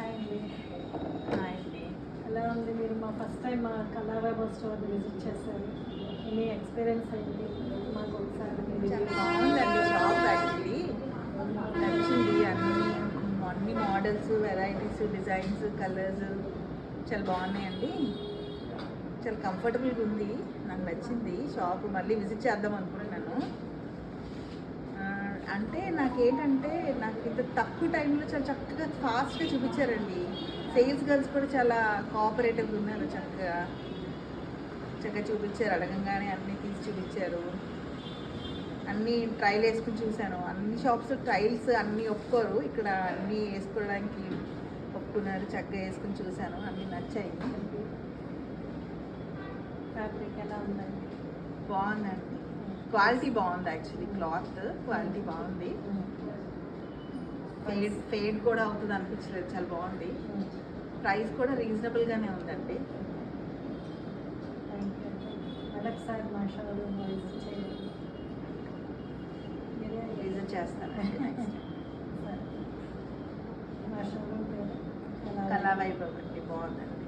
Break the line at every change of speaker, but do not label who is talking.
Hi అండి.
Hi అండి.
ఎలా ఉంది? మీరు మా ఫస్ట్ టైం మా కళారాబా స్టోర్ విజిట్ చేశారు. మీ ఎక్స్పీరియన్స్ అయింది మాకు ఒకసారి
చాలా బాగుందండి షాప్. యాక్చువల్లీ నచ్చింది. అన్ని మోడల్స్, వెరైటీస్, డిజైన్స్, కలర్స్ చాలా బాగున్నాయండి. చాలా కంఫర్టబుల్గా ఉంది. నాకు నచ్చింది షాప్. మళ్ళీ విజిట్ చేద్దాం అనుకుంటున్నాను. అంటే నాకేంటంటే నాకు ఇంత తక్కువ టైంలో చాలా చక్కగా ఫాస్ట్గా చూపించారండి. సేల్స్ గర్ల్స్ కూడా చాలా కోఆపరేటివ్గా ఉన్నారు. చక్కగా చూపించారు. అడగంగానే అన్నీ తీసి చూపించారు. అన్నీ ట్రైల్ వేసుకుని చూశాను. అన్ని షాప్స్ ట్రైల్స్ అన్నీ ఒప్పుకోరు. ఇక్కడ అన్నీ వేసుకోవడానికి ఒప్పుకున్నారు. చక్కగా వేసుకుని చూశాను. అన్నీ నచ్చాయి.
ఫ్యాబ్రిక్ ఎలా ఉందండి?
బాగుందండి. క్వాలిటీ బాగుంది. యాక్చువల్లీ క్లాత్ క్వాలిటీ బాగుంది. ఫేడ్ కూడా అవుతుంది అనిపించలేదు. చాలా బాగుంది. ప్రైస్ కూడా రీజనబుల్గానే ఉందండి.
Thank you. మరొకసారి మా షోరూమ్ విజిట్ చేయండి.
విజిట్ చేస్తానండి నెక్స్ట్.
మా షోరూమ్ పేరు
కళా వైభవ్ అండి. బాగుందండి.